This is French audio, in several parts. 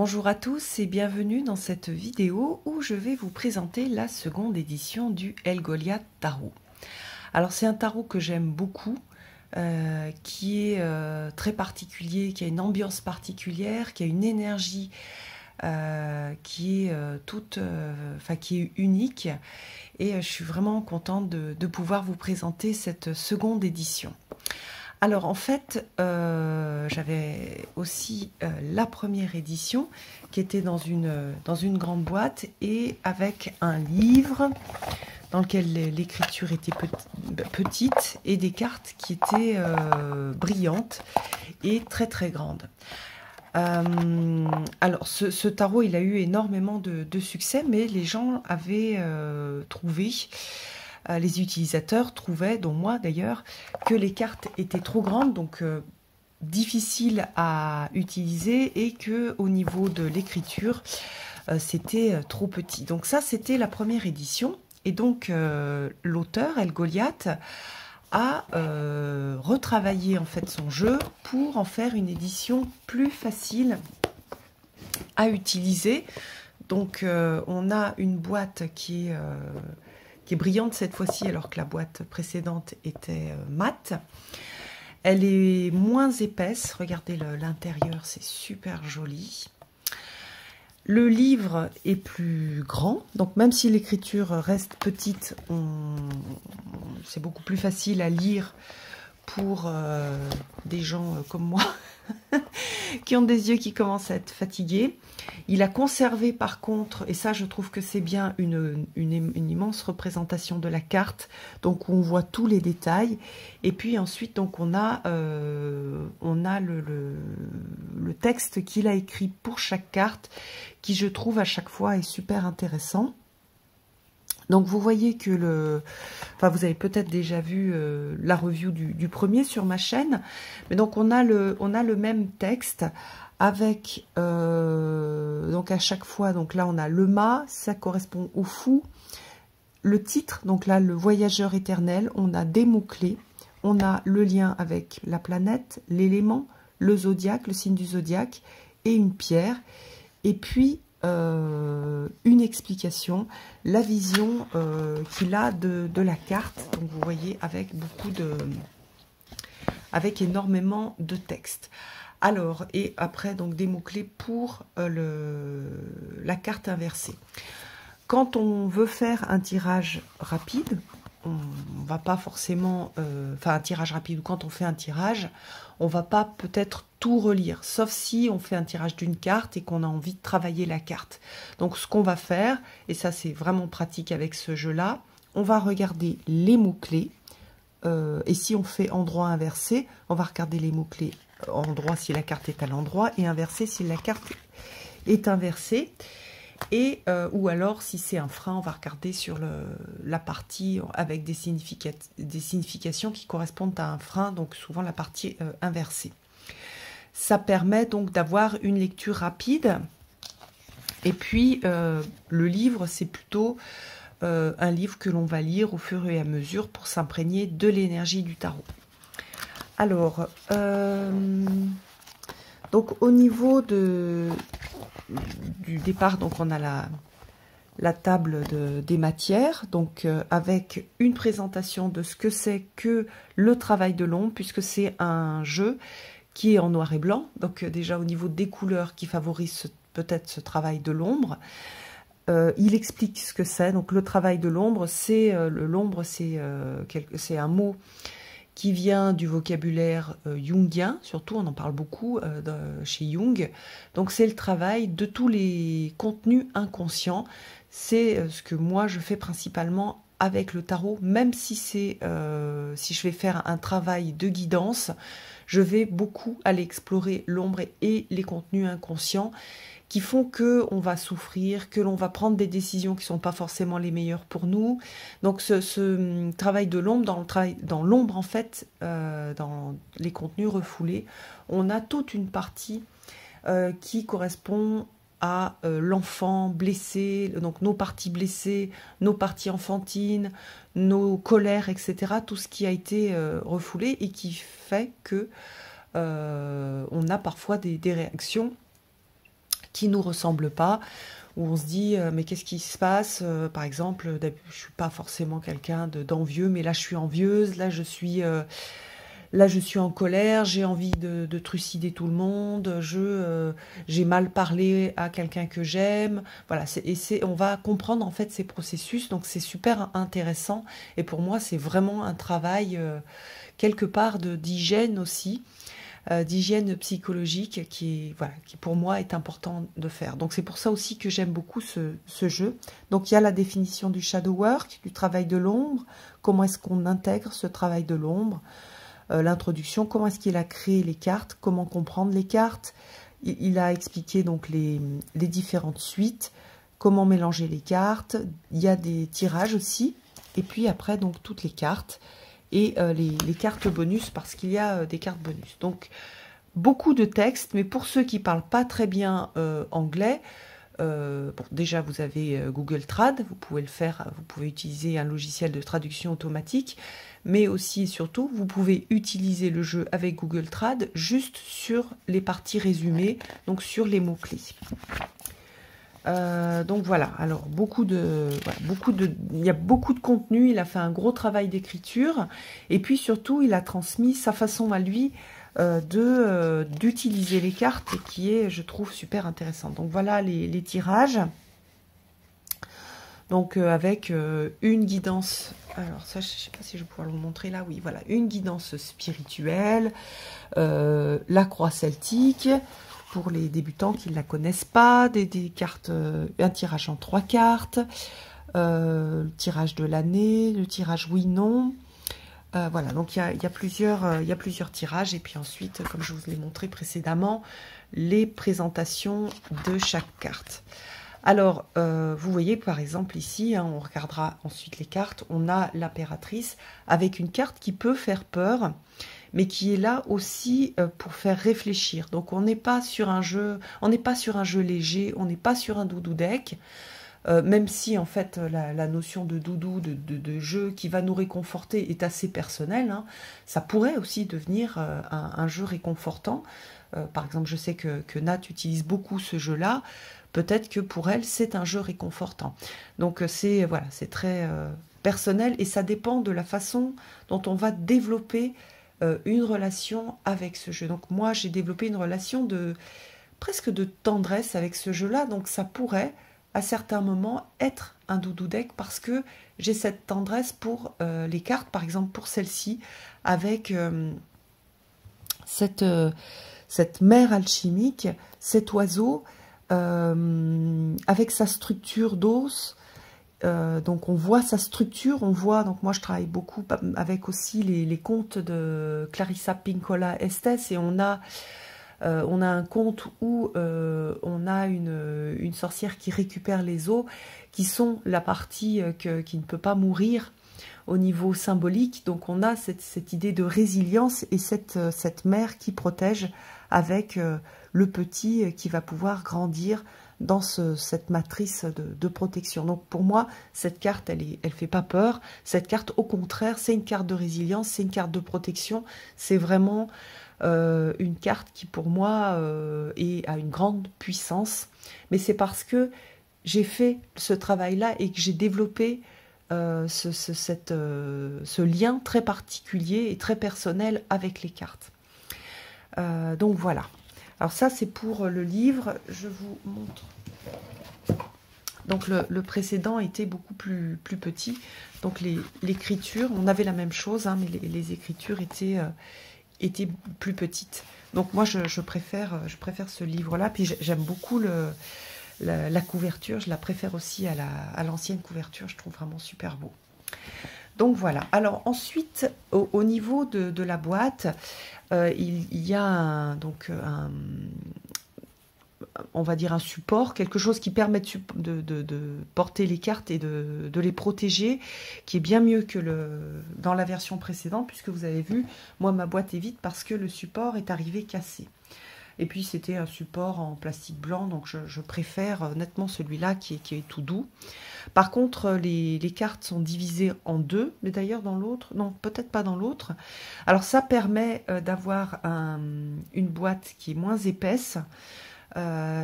Bonjour à tous et bienvenue dans cette vidéo où je vais vous présenter la seconde édition du El Goliath Tarot. Alors c'est un tarot que j'aime beaucoup, qui est très particulier, qui a une ambiance particulière, qui a une énergie qui est qui est unique, et je suis vraiment contente de pouvoir vous présenter cette seconde édition. Alors en fait, j'avais aussi la première édition qui était dans une grande boîte et avec un livre dans lequel l'écriture était petite et des cartes qui étaient brillantes et très très grandes. Alors ce tarot, il a eu énormément de succès, mais les gens avaient trouvé... les utilisateurs trouvaient, dont moi d'ailleurs, que les cartes étaient trop grandes, donc difficiles à utiliser, et que au niveau de l'écriture, c'était trop petit. Donc ça, c'était la première édition. Et donc l'auteur, El Goliath, a retravaillé en fait son jeu pour en faire une édition plus facile à utiliser. Donc on a une boîte qui est brillante cette fois-ci, alors que la boîte précédente était mate. Elle est moins épaisse, regardez l'intérieur, c'est super joli. Le livre est plus grand, donc même si l'écriture reste petite, c'est beaucoup plus facile à lire pour des gens comme moi, qui ont des yeux qui commencent à être fatigués. Il a conservé par contre, et ça je trouve que c'est bien, une immense représentation de la carte, donc où on voit tous les détails. Et puis ensuite donc on a le texte qu'il a écrit pour chaque carte, qui je trouve à chaque fois est super intéressant. Donc vous voyez que vous avez peut-être déjà vu la review du premier sur ma chaîne, mais donc on a le même texte avec donc à chaque fois, donc là on a le mât, ça correspond au fou, le titre, donc là le voyageur éternel, on a des mots-clés, on a le lien avec la planète, l'élément, le zodiaque, le signe du zodiaque et une pierre, et puis une explication, la vision qu'il a de la carte. Donc vous voyez avec énormément de texte. Alors, et après donc des mots-clés pour la carte inversée. Quand on veut faire un tirage rapide, on va pas forcément, un tirage rapide, ou quand on fait un tirage, on va pas peut-être tout relire, sauf si on fait un tirage d'une carte et qu'on a envie de travailler la carte. Donc ce qu'on va faire, et ça c'est vraiment pratique avec ce jeu-là, on va regarder les mots-clés, et si on fait endroit inversé, on va regarder les mots-clés endroit si la carte est à l'endroit, et inversé si la carte est inversée. Et ou alors si c'est un frein, on va regarder sur la partie avec des significations qui correspondent à un frein, donc souvent la partie inversée. Ça permet donc d'avoir une lecture rapide. Et puis le livre, c'est plutôt un livre que l'on va lire au fur et à mesure pour s'imprégner de l'énergie du tarot. Alors donc au niveau du départ, donc on a la table des matières, donc avec une présentation de ce que c'est que le travail de l'ombre, puisque c'est un jeu qui est en noir et blanc, donc déjà au niveau des couleurs qui favorisent peut-être ce travail de l'ombre. Il explique ce que c'est. Donc le travail de l'ombre, c'est un mot qui vient du vocabulaire jungien, surtout on en parle beaucoup chez Jung. Donc c'est le travail de tous les contenus inconscients. C'est ce que moi je fais principalement avec le tarot, même si si je vais faire un travail de guidance, je vais beaucoup aller explorer l'ombre et les contenus inconscients qui font que on va souffrir, que l'on va prendre des décisions qui ne sont pas forcément les meilleures pour nous. Donc ce travail de l'ombre, dans l'ombre en fait, dans les contenus refoulés, on a toute une partie qui correspond à l'enfant blessé, donc nos parties blessées, nos parties enfantines, nos colères, etc. Tout ce qui a été refoulé et qui fait que on a parfois des réactions qui nous ressemblent pas, où on se dit mais qu'est-ce qui se passe, par exemple, je suis pas forcément quelqu'un d'envieux, mais là je suis envieuse, là je suis en colère, j'ai envie de trucider tout le monde, j'ai mal parlé à quelqu'un que j'aime, voilà, on va comprendre en fait ces processus, donc c'est super intéressant, et pour moi c'est vraiment un travail quelque part d'hygiène aussi, d'hygiène psychologique voilà, qui pour moi est important de faire. Donc c'est pour ça aussi que j'aime beaucoup ce jeu. Donc il y a la définition du shadow work, du travail de l'ombre, comment est-ce qu'on intègre ce travail de l'ombre, l'introduction, comment est-ce qu'il a créé les cartes, comment comprendre les cartes, il a expliqué donc les différentes suites, comment mélanger les cartes, il y a des tirages aussi, et puis après donc toutes les cartes, et les cartes bonus, parce qu'il y a des cartes bonus. Donc, beaucoup de textes, mais pour ceux qui ne parlent pas très bien anglais, bon, déjà vous avez Google Trad, vous pouvez le faire, vous pouvez utiliser un logiciel de traduction automatique, mais aussi et surtout, vous pouvez utiliser le jeu avec Google Trad juste sur les parties résumées, donc sur les mots-clés. Donc voilà, alors il y a beaucoup de contenu, il a fait un gros travail d'écriture, et puis surtout il a transmis sa façon à lui d'utiliser les cartes, qui est, je trouve, super intéressante. Donc voilà les tirages, donc avec une guidance, alors ça je sais pas si je vais pouvoir vous montrer là, oui voilà, une guidance spirituelle, la croix celtique, pour les débutants qui ne la connaissent pas, des cartes, un tirage en 3 cartes, le tirage de l'année, le tirage oui-non. Voilà, donc il y a plusieurs tirages, et puis ensuite, comme je vous l'ai montré précédemment, les présentations de chaque carte. Alors, vous voyez par exemple ici, hein, on regardera ensuite les cartes, on a l'impératrice avec une carte qui peut faire peur, mais qui est là aussi pour faire réfléchir. Donc on n'est pas sur un jeu, léger, on n'est pas sur un doudou deck, même si en fait la notion de doudou, de jeu qui va nous réconforter est assez personnelle, hein. Ça pourrait aussi devenir un jeu réconfortant. Par exemple, je sais que Nat utilise beaucoup ce jeu-là. Peut-être que pour elle, c'est un jeu réconfortant. Donc c'est très personnel, et ça dépend de la façon dont on va développer une relation avec ce jeu. Donc moi, j'ai développé une relation presque de tendresse avec ce jeu-là, donc ça pourrait, à certains moments, être un doudou deck, parce que j'ai cette tendresse pour les cartes, par exemple pour celle-ci, avec cette mer alchimique, cet oiseau, avec sa structure d'os. Donc on voit sa structure, donc moi je travaille beaucoup avec aussi les contes de Clarissa Pinkola Estes, et on a un conte où on a une sorcière qui récupère les os, qui sont la partie qui ne peut pas mourir au niveau symbolique. Donc on a cette idée de résilience, et cette mère qui protège avec le petit qui va pouvoir grandir dans cette matrice de protection. Donc pour moi, cette carte, elle fait pas peur. Cette carte, au contraire, c'est une carte de résilience, c'est une carte de protection. C'est vraiment une carte qui, pour moi, a une grande puissance. Mais c'est parce que j'ai fait ce travail-là et que j'ai développé ce lien très particulier et très personnel avec les cartes. Donc voilà. Alors ça, c'est pour le livre. Je vous montre. Donc le précédent était beaucoup plus petit. Donc l'écriture, on avait la même chose, hein, mais les écritures étaient plus petites. Donc moi, je préfère ce livre-là. Puis j'aime beaucoup la couverture. Je la préfère aussi à l'ancienne couverture. Je trouve vraiment super beau. Donc voilà. Alors ensuite, au niveau de la boîte, il y a on va dire un support, quelque chose qui permet de porter les cartes et de les protéger, qui est bien mieux que dans la version précédente, puisque vous avez vu, moi ma boîte est vide parce que le support est arrivé cassé. Et puis c'était un support en plastique blanc, donc je préfère nettement celui-là qui est tout doux. Par contre, les cartes sont divisées en deux, mais d'ailleurs dans l'autre, non, peut-être pas dans l'autre. Alors ça permet d'avoir une boîte qui est moins épaisse,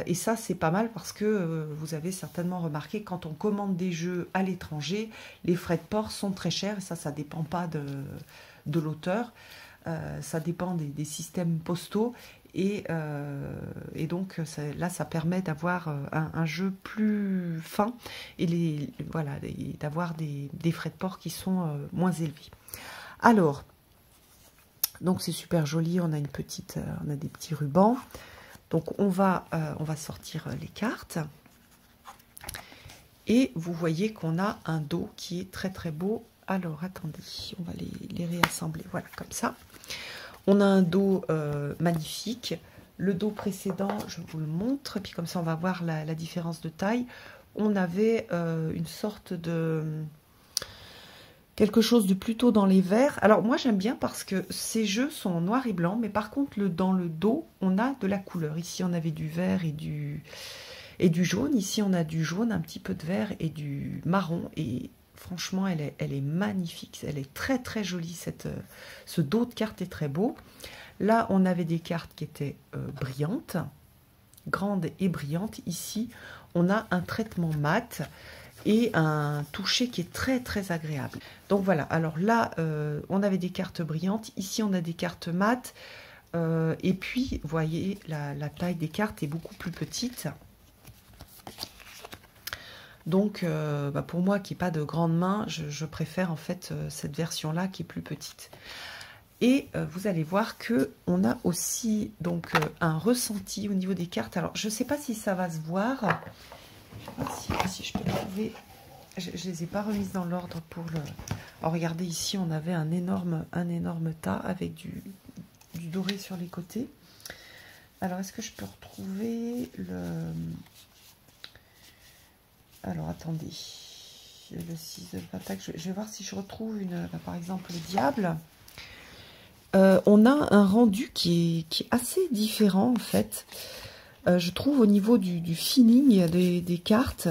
Et ça, c'est pas mal parce que vous avez certainement remarqué, quand on commande des jeux à l'étranger, les frais de port sont très chers. Et ça dépend pas de l'auteur. Ça dépend des systèmes postaux. Et donc, là, ça permet d'avoir un jeu plus fin et voilà, d'avoir des frais de port qui sont moins élevés. Alors, donc c'est super joli. On a on a des petits rubans. Donc on va sortir les cartes. Et vous voyez qu'on a un dos qui est très très beau. Alors attendez, on va les réassembler. Voilà, comme ça. On a un dos magnifique. Le dos précédent, je vous le montre. Et puis comme ça, on va voir la différence de taille. On avait une sorte de... quelque chose de plutôt dans les verts. Alors moi j'aime bien parce que ces jeux sont en noir et blanc, mais par contre dans le dos on a de la couleur. Ici on avait du vert et du jaune. Ici on a du jaune, un petit peu de vert et du marron. Et franchement elle est magnifique, elle est très très jolie. Ce dos de carte est très beau. Là on avait des cartes qui étaient brillantes, grandes et brillantes. Ici on a un traitement mat et un toucher qui est très très agréable. Donc voilà, alors là on avait des cartes brillantes, ici on a des cartes mates, et puis vous voyez la taille des cartes est beaucoup plus petite. Donc pour moi qui n'ai pas de grande main, je préfère en fait cette version là qui est plus petite. Et vous allez voir que on a aussi donc un ressenti au niveau des cartes. Alors je ne sais pas si ça va se voir. Si je peux trouver, je les ai pas remises dans l'ordre pour le... Alors regardez ici, on avait un énorme tas avec du doré sur les côtés. Alors est-ce que je peux retrouver le... Alors attendez, le 6 de pentacle, je vais voir si je retrouve par exemple le diable. On a un rendu qui est assez différent en fait. Je trouve au niveau du feeling des cartes,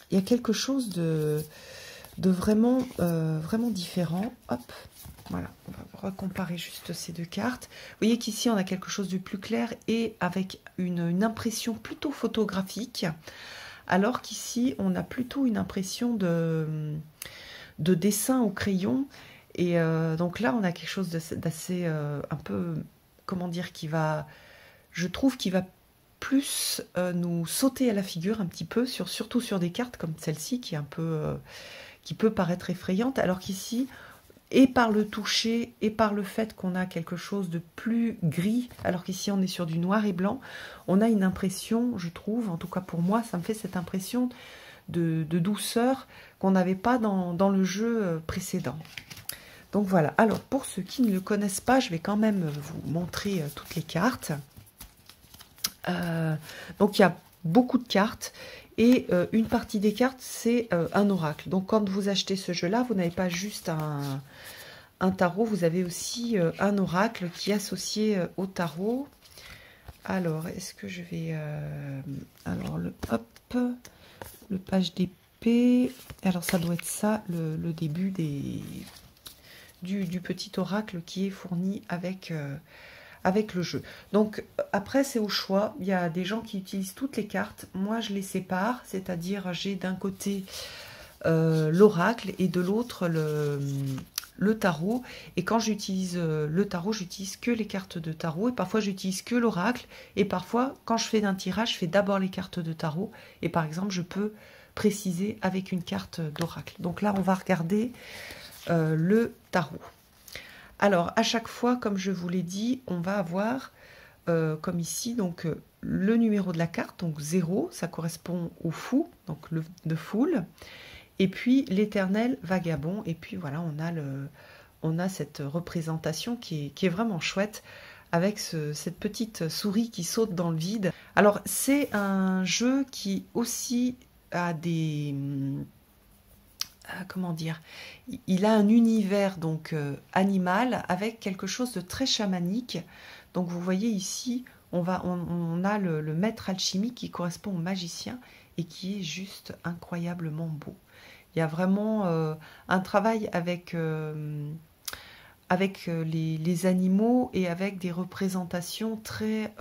il y a quelque chose de vraiment, vraiment différent. Hop, voilà, on va recomparer juste ces deux cartes. Vous voyez qu'ici, on a quelque chose de plus clair et avec une impression plutôt photographique, alors qu'ici, on a plutôt une impression de dessin au crayon. Et donc là, on a quelque chose d'assez, un peu, comment dire, je trouve qu'il va plus nous sauter à la figure un petit peu, surtout sur des cartes comme celle-ci qui est un peu qui peut paraître effrayante, alors qu'ici, et par le toucher et par le fait qu'on a quelque chose de plus gris, alors qu'ici on est sur du noir et blanc, on a une impression, je trouve, en tout cas pour moi, ça me fait cette impression de douceur qu'on n'avait pas dans le jeu précédent. Donc voilà, alors pour ceux qui ne le connaissent pas, je vais quand même vous montrer toutes les cartes. Donc il y a beaucoup de cartes et une partie des cartes c'est un oracle. Donc quand vous achetez ce jeu là, vous n'avez pas juste un tarot, vous avez aussi un oracle qui est associé au tarot. Alors est-ce que je vais alors le page d'épée, alors ça doit être ça le début du petit oracle qui est fourni avec le jeu. Donc après c'est au choix, il y a des gens qui utilisent toutes les cartes, moi je les sépare, c'est-à-dire j'ai d'un côté l'oracle et de l'autre le tarot, et quand j'utilise le tarot, j'utilise que les cartes de tarot, et parfois j'utilise que l'oracle, et parfois quand je fais un tirage, je fais d'abord les cartes de tarot, et par exemple je peux préciser avec une carte d'oracle. Donc là on va regarder le tarot. Alors, à chaque fois, comme je vous l'ai dit, on va avoir, comme ici, donc le numéro de la carte, donc 0, ça correspond au fou, donc de foule, et puis l'éternel vagabond, et puis voilà, on a cette représentation qui est vraiment chouette, avec cette petite souris qui saute dans le vide. Alors, c'est un jeu qui aussi a des... comment dire, il a un univers donc animal avec quelque chose de très chamanique. Donc vous voyez ici, on a le maître alchimique qui correspond au magicien et qui est juste incroyablement beau. Il y a vraiment un travail avec les animaux et avec des représentations très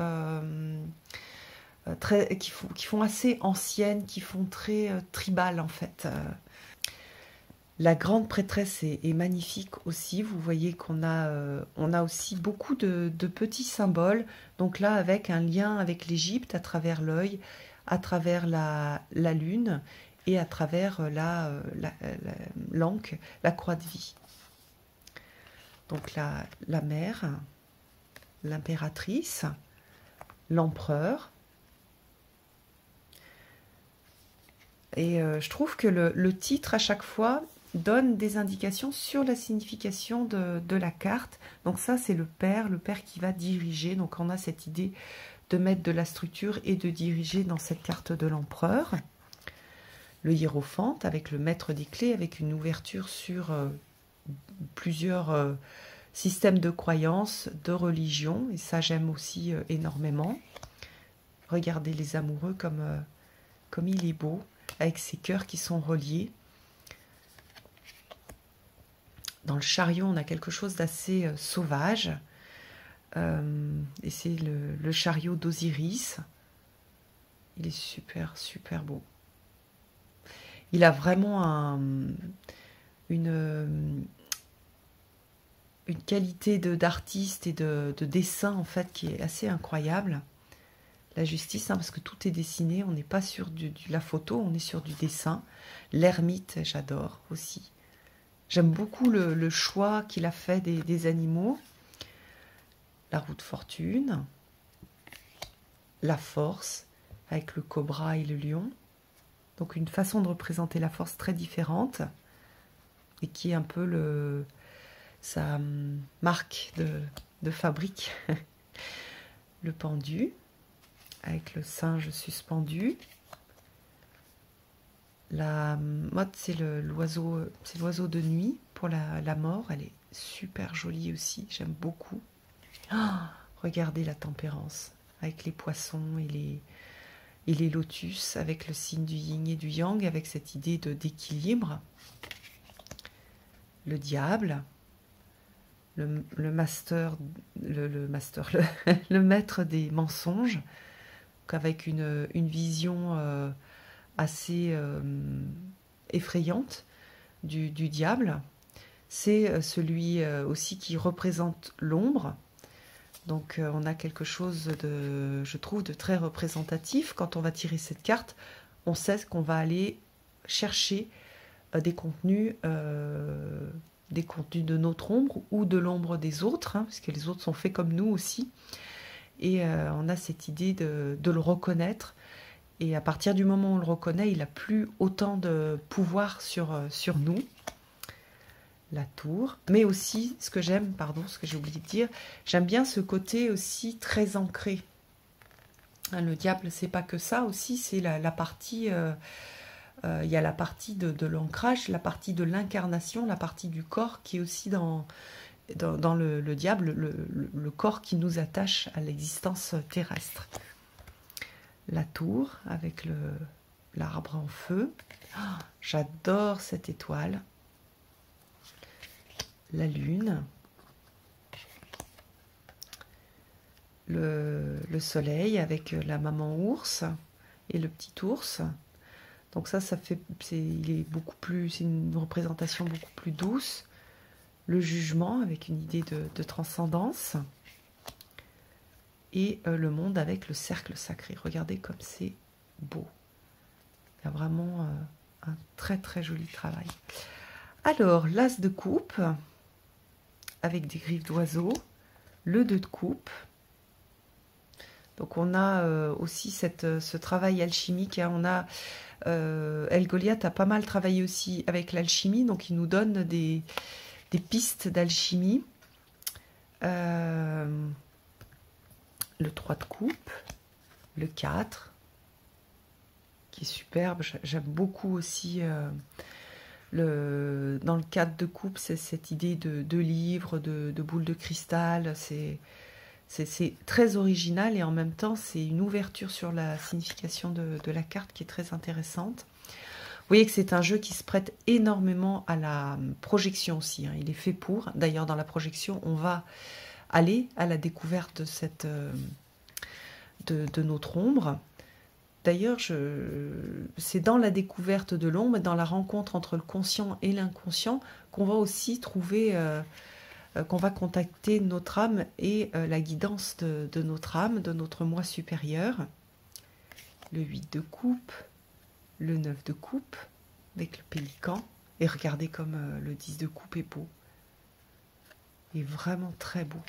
qui font assez anciennes, qui font très tribal en fait. La grande prêtresse est magnifique aussi. Vous voyez qu'on a, on a aussi beaucoup de petits symboles. Donc là, avec un lien avec l'Égypte à travers l'œil, à travers la lune et à travers l'anque, la croix de vie. Donc la mère, l'impératrice, l'empereur. Et je trouve que le titre, à chaque fois, donne des indications sur la signification de la carte. Donc ça, c'est le père qui va diriger. Donc on a cette idée de mettre de la structure et de diriger dans cette carte de l'empereur. Le hiérophante avec le maître des clés, avec une ouverture sur plusieurs systèmes de croyances, de religion. Et ça, j'aime aussi énormément. Regardez les amoureux comme il est beau, avec ces cœurs qui sont reliés. Dans le chariot, on a quelque chose d'assez sauvage. Et c'est le chariot d'Osiris. Il est super, super beau. Il a vraiment une qualité d'artiste et de dessin, en fait, qui est assez incroyable. La justice, hein, parce que tout est dessiné. On n'est pas sur de la photo, on est sur du dessin. L'ermite, j'adore aussi. J'aime beaucoup le choix qu'il a fait des animaux. La roue de fortune. La force, avec le cobra et le lion. Donc une façon de représenter la force très différente. Et qui est un peu sa marque de fabrique. Le pendu, avec le singe suspendu. La motte, c'est l'oiseau de nuit pour la mort. Elle est super jolie aussi, j'aime beaucoup. Oh, regardez la tempérance, avec les poissons et les lotus, avec le signe du yin et du yang, avec cette idée d'équilibre. Le diable, le maître des mensonges, avec une vision assez effrayante du diable. C'est celui aussi qui représente l'ombre. Donc on a quelque chose je trouve, de très représentatif. Quand on va tirer cette carte, on sait qu'on va aller chercher des contenus de notre ombre ou de l'ombre des autres, hein, parce que les autres sont faits comme nous aussi. Et on a cette idée de le reconnaître. Et à partir du moment où on le reconnaît, il n'a plus autant de pouvoir sur nous. La tour. Mais aussi, ce que j'aime, ce que j'ai oublié de dire, j'aime bien ce côté aussi très ancré. Hein, le diable, c'est pas que ça aussi, c'est la partie... il y a la partie de l'ancrage, la partie de l'incarnation, la partie du corps qui est aussi dans le diable, le corps qui nous attache à l'existence terrestre. La tour avec l'arbre en feu. Oh, j'adore cette étoile. La lune. Le soleil avec la maman ours et le petit ours. Donc ça fait, il est beaucoup plus, c'est une représentation beaucoup plus douce. Le jugement avec une idée de transcendance. Et le monde avec le cercle sacré. Regardez comme c'est beau. Il y a vraiment un très très joli travail. Alors, l'as de coupe, avec des griffes d'oiseau. Le 2 de coupe. Donc on a aussi ce travail alchimique. Hein. On a El Goliath a pas mal travaillé aussi avec l'alchimie. Donc il nous donne des pistes d'alchimie. Le 3 de coupe, le 4, qui est superbe. J'aime beaucoup aussi dans le 4 de coupe, c'est cette idée de livre, de boule de cristal. C'est très original et en même temps, c'est une ouverture sur la signification de la carte qui est très intéressante. Vous voyez que c'est un jeu qui se prête énormément à la projection aussi. Hein. Il est fait pour. D'ailleurs, dans la projection, on va aller à la découverte de notre ombre. D'ailleurs, c'est dans la découverte de l'ombre, dans la rencontre entre le conscient et l'inconscient, qu'on va aussi trouver, qu'on va contacter notre âme et la guidance de notre âme, de notre moi supérieur. Le 8 de coupe, le 9 de coupe, avec le pélican. Et regardez comme le 10 de coupe est beau. Il est vraiment très beau.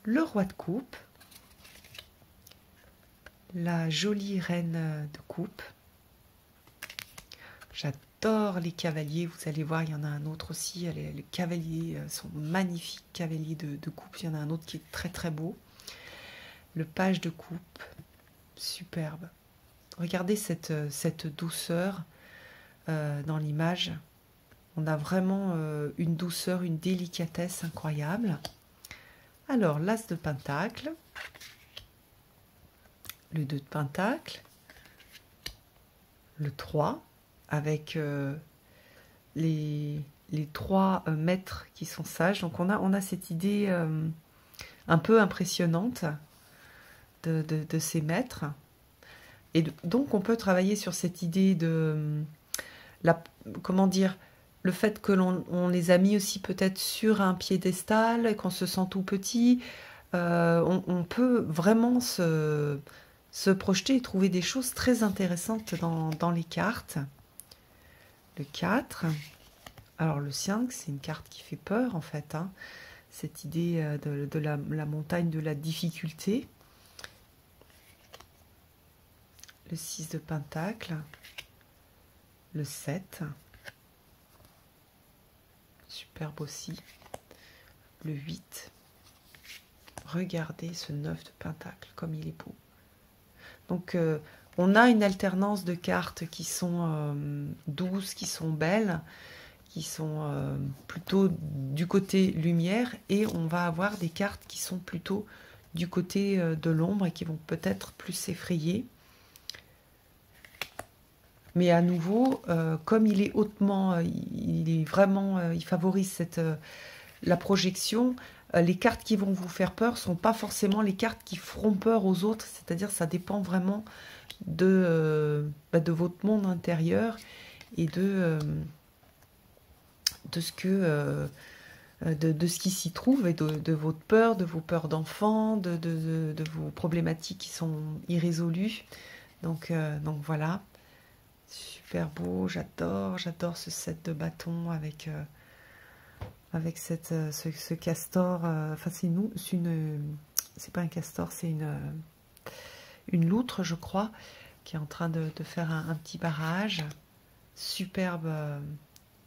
Le roi de coupe. La jolie reine de coupe. J'adore les cavaliers. Vous allez voir, il y en a un autre aussi. Les cavaliers sont magnifiques, cavaliers de coupe. Il y en a un autre qui est très très beau. Le page de coupe. Superbe. Regardez cette douceur dans l'image. On a vraiment une douceur, une délicatesse incroyable. Alors, l'as de pentacle. Le 2 de pentacle. Le 3, avec les 3 maîtres qui sont sages. Donc, on a cette idée un peu impressionnante de ces maîtres. Et donc, on peut travailler sur cette idée de... comment dire, le fait que on les a mis aussi peut-être sur un piédestal, qu'on se sent tout petit, on peut vraiment se projeter et trouver des choses très intéressantes dans les cartes. Le 4, alors le 5, c'est une carte qui fait peur en fait, hein. Cette idée de la montagne de la difficulté. Le 6 de pentacle, le 7, superbe aussi, le 8, regardez ce 9 de pentacle, comme il est beau. Donc on a une alternance de cartes qui sont douces, qui sont belles, qui sont plutôt du côté lumière, et on va avoir des cartes qui sont plutôt du côté de l'ombre et qui vont peut-être plus s'effrayer. Mais à nouveau, comme il est hautement, il est vraiment, il favorise la projection, les cartes qui vont vous faire peur ne sont pas forcément les cartes qui feront peur aux autres, c'est-à-dire ça dépend vraiment de votre monde intérieur et de ce qui s'y trouve et de votre peur, de vos peurs d'enfant, de vos problématiques qui sont irrésolues. Donc voilà. Super beau, j'adore ce set de bâtons avec ce castor. Enfin, c'est pas un castor, c'est une loutre, je crois, qui est en train de faire un petit barrage. Superbe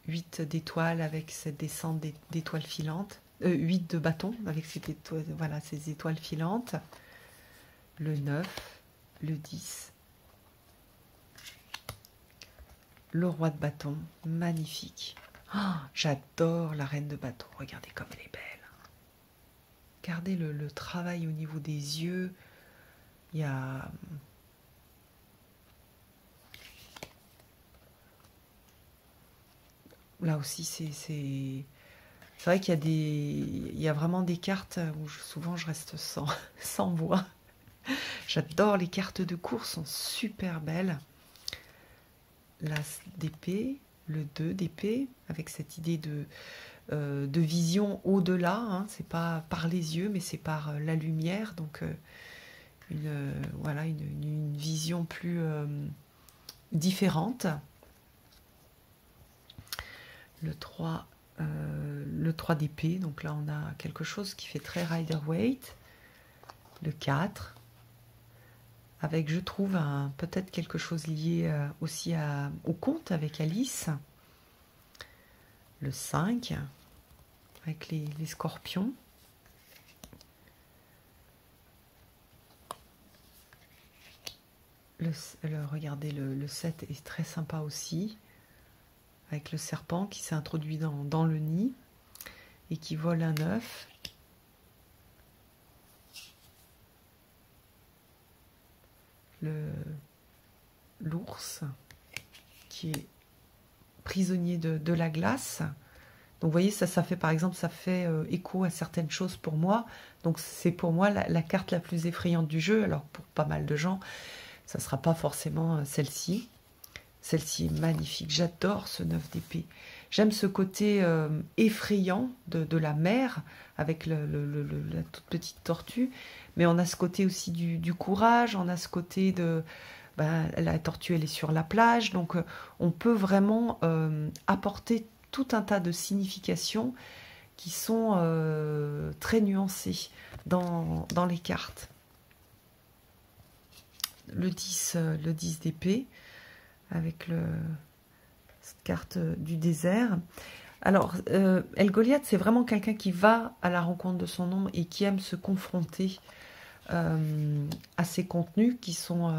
8 d'étoiles avec cette descente d'étoiles filantes. 8 de bâtons avec ces étoiles filantes. Le 9, le 10. Le roi de bâton, magnifique. Oh, j'adore la reine de bâton. Regardez comme elle est belle. Regardez le travail au niveau des yeux. Il y a... Là aussi, c'est vrai qu'il y a il y a vraiment des cartes où souvent je reste sans voix. J'adore les cartes de course, sont super belles. L'as d'épée, le 2 d'épée, avec cette idée de vision au-delà, hein. C'est pas par les yeux, mais c'est par la lumière, donc une vision plus différente. Le 3 d'épée, donc là on a quelque chose qui fait très Rider-Waite. Le 4, avec, je trouve, peut-être quelque chose lié aussi au conte avec Alice. Le 5, avec les scorpions. Regardez, le 7 est très sympa aussi, avec le serpent qui s'est introduit dans le nid et qui vole un œuf. L'ours qui est prisonnier de la glace. Donc vous voyez, ça fait par exemple, ça fait écho à certaines choses pour moi. Donc c'est pour moi la carte la plus effrayante du jeu. Alors pour pas mal de gens, Ça ne sera pas forcément celle-ci. Celle-ci est magnifique. J'adore ce 9 d'épée. J'aime ce côté effrayant de la mer avec la toute petite tortue. Mais on a ce côté aussi du courage. On a ce côté de... Ben, la tortue, elle est sur la plage. Donc, on peut vraiment apporter tout un tas de significations qui sont très nuancées dans les cartes. Le 10 d'épée avec cette carte du désert. Alors, El Goliath, c'est vraiment quelqu'un qui va à la rencontre de son ombre et qui aime se confronter à ces contenus qui sont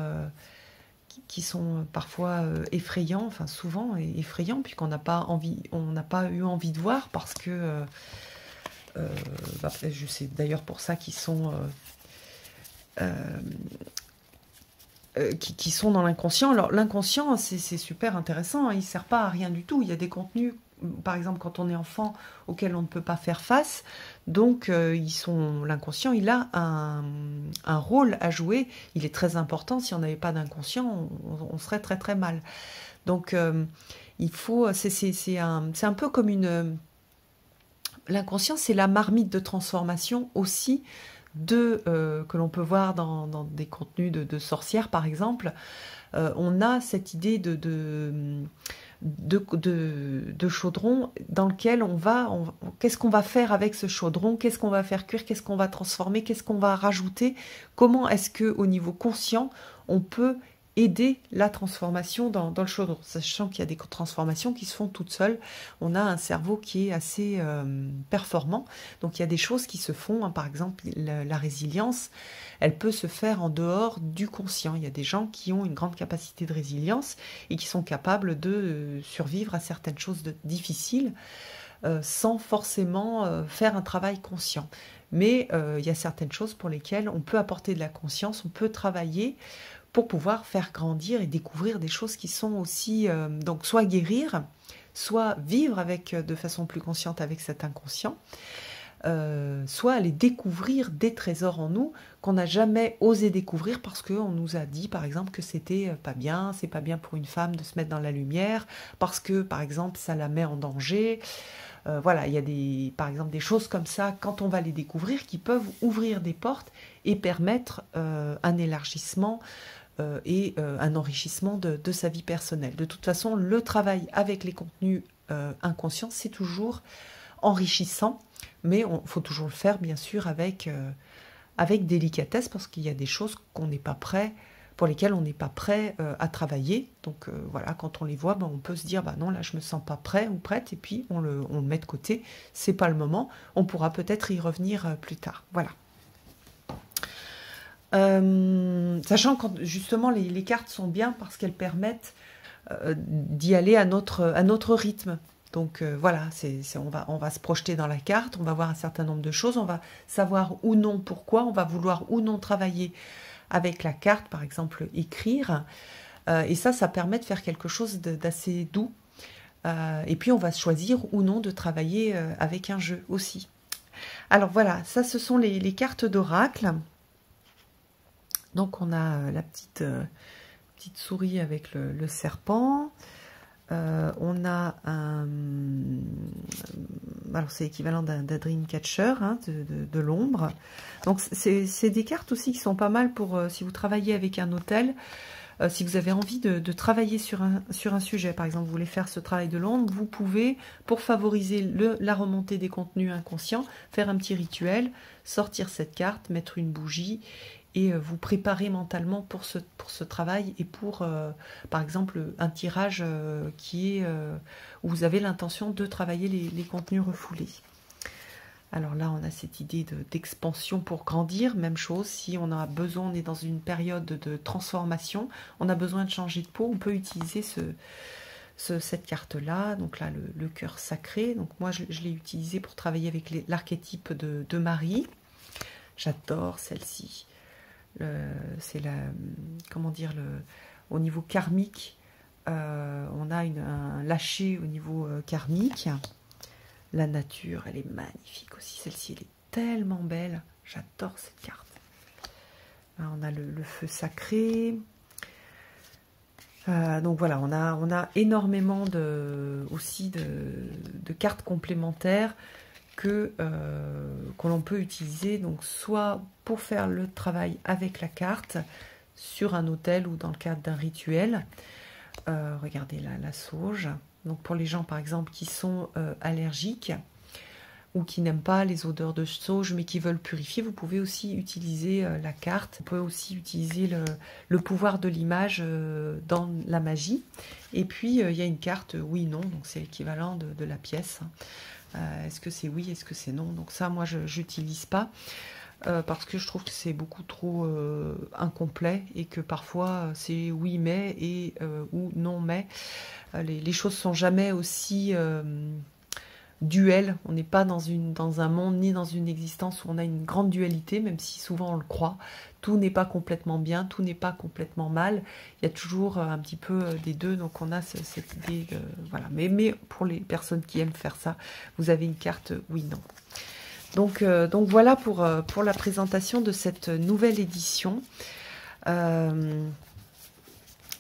parfois effrayants, enfin souvent effrayants, puisqu'on n'a pas eu envie de voir, parce que je sais d'ailleurs pour ça qu'ils sont qui sont dans l'inconscient. Alors l'inconscient, c'est super intéressant, hein, il ne sert pas à rien du tout. Il y a des contenus, par exemple quand on est enfant, auxquels on ne peut pas faire face. Donc l'inconscient, il a un rôle à jouer. Il est très important. Si on n'avait pas d'inconscient, on serait très très mal. Donc il faut, c'est un peu comme l'inconscient, c'est la marmite de transformation aussi que l'on peut voir dans des contenus de sorcières, par exemple. On a cette idée de chaudron dans lequel qu'est-ce qu'on va faire avec ce chaudron, qu'est-ce qu'on va faire cuire, qu'est-ce qu'on va transformer, qu'est-ce qu'on va rajouter, comment est-ce qu'au niveau conscient, on peut aider la transformation dans le chaudron, sachant qu'il y a des transformations qui se font toutes seules. On a un cerveau qui est assez performant, donc il y a des choses qui se font, hein, par exemple la résilience, elle peut se faire en dehors du conscient. Il y a des gens qui ont une grande capacité de résilience et qui sont capables de survivre à certaines choses difficiles sans forcément faire un travail conscient. Mais il y a certaines choses pour lesquelles on peut apporter de la conscience, on peut travailler pour pouvoir faire grandir et découvrir des choses qui sont aussi, donc soit guérir, soit vivre de façon plus consciente avec cet inconscient, soit aller découvrir des trésors en nous qu'on n'a jamais osé découvrir parce qu'on nous a dit par exemple que c'était pas bien, c'est pas bien pour une femme de se mettre dans la lumière, parce que par exemple ça la met en danger. Voilà, il y a par exemple des choses comme ça, quand on va les découvrir, qui peuvent ouvrir des portes et permettre un élargissement et un enrichissement de sa vie personnelle. De toute façon, le travail avec les contenus inconscients, c'est toujours enrichissant, mais il faut toujours le faire, bien sûr, avec délicatesse, parce qu'il y a des choses qu'on n'est pas prêt, pour lesquelles on n'est pas prêt à travailler. Donc voilà, quand on les voit, on peut se dire, non, là, je me sens pas prêt ou prête, et puis on le met de côté. C'est pas le moment. On pourra peut-être y revenir plus tard. Voilà. Sachant que justement les cartes sont bien parce qu'elles permettent d'y aller à notre rythme. Donc voilà, on va se projeter dans la carte, on va voir un certain nombre de choses, on va savoir ou non pourquoi, on va vouloir ou non travailler avec la carte, par exemple écrire. Et ça permet de faire quelque chose d'assez doux. Et puis on va choisir ou non de travailler avec un jeu aussi. Alors voilà, ça ce sont les cartes d'oracle. Donc on a la petite souris avec le serpent. On a alors c'est l'équivalent d'un Dreamcatcher, hein, de l'ombre. Donc c'est des cartes aussi qui sont pas mal pour si vous travaillez avec un hôtel, si vous avez envie de travailler sur un sujet. Par exemple, vous voulez faire ce travail de l'ombre, vous pouvez, pour favoriser la remontée des contenus inconscients, faire un petit rituel, sortir cette carte, mettre une bougie et vous préparer mentalement pour ce travail et pour, par exemple, un tirage qui est où vous avez l'intention de travailler les contenus refoulés. Alors là, on a cette idée d'expansion pour grandir. Même chose, si on a besoin, on est dans une période de transformation, on a besoin de changer de peau, on peut utiliser cette carte-là. Donc là, le cœur sacré. Donc moi, je l'ai utilisé pour travailler avec l'archétype de Marie. J'adore celle-ci. C'est comment dire, au niveau karmique, on a un lâcher au niveau karmique. La nature, elle est magnifique aussi. Celle-ci, elle est tellement belle. J'adore cette carte. Là, on a le feu sacré. Donc voilà, on a énormément aussi de cartes complémentaires que l'on peut utiliser, donc soit pour faire le travail avec la carte sur un autel ou dans le cadre d'un rituel. Regardez là, la sauge. Donc pour les gens par exemple qui sont allergiques ou qui n'aiment pas les odeurs de sauge mais qui veulent purifier, vous pouvez aussi utiliser la carte. On peut aussi utiliser le pouvoir de l'image dans la magie. Et puis il y a une carte oui-non, donc c'est l'équivalent de la pièce. Est-ce que c'est oui, est-ce que c'est non? Donc ça, moi, je n'utilise pas parce que je trouve que c'est beaucoup trop incomplet et que parfois c'est oui mais et ou non mais. Les choses sont jamais aussi duel, on n'est pas dans un monde ni dans une existence où on a une grande dualité, même si souvent on le croit. Tout n'est pas complètement bien, tout n'est pas complètement mal. Il y a toujours un petit peu des deux, donc on a cette idée de, voilà. Mais pour les personnes qui aiment faire ça, vous avez une carte oui/non. Donc voilà pour la présentation de cette nouvelle édition.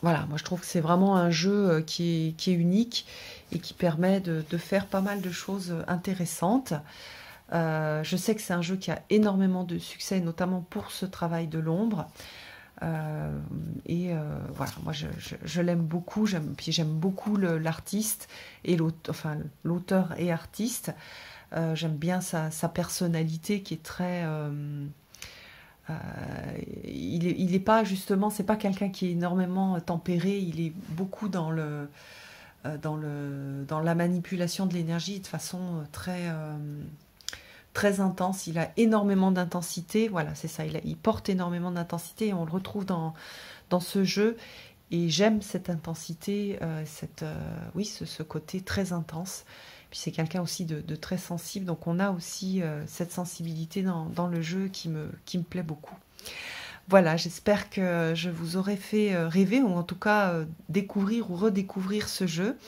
Voilà, moi je trouve que c'est vraiment un jeu qui est unique et qui permet de faire pas mal de choses intéressantes. Je sais que c'est un jeu qui a énormément de succès, notamment pour ce travail de l'ombre. Voilà, moi je l'aime beaucoup, puis j'aime beaucoup l'artiste et l'auteur et artiste. J'aime bien sa personnalité qui est très... il est pas justement, c'est pas quelqu'un qui est énormément tempéré, il est beaucoup dans la manipulation de l'énergie de façon très intense. Il a énormément d'intensité, voilà, c'est ça, il porte énormément d'intensité et on le retrouve dans ce jeu. Et j'aime cette intensité, oui, ce côté très intense. Puis c'est quelqu'un aussi de très sensible, donc on a aussi cette sensibilité dans le jeu qui me plaît beaucoup. Voilà, j'espère que je vous aurai fait rêver, ou en tout cas découvrir ou redécouvrir ce jeu.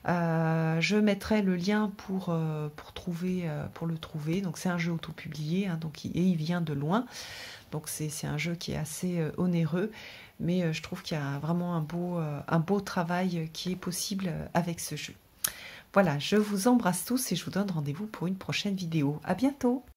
Je mettrai le lien pour le trouver. Donc c'est un jeu auto-publié, hein, et il vient de loin. Donc c'est un jeu qui est assez onéreux, mais je trouve qu'il y a vraiment un beau travail qui est possible avec ce jeu. Voilà, je vous embrasse tous et je vous donne rendez-vous pour une prochaine vidéo. À bientôt!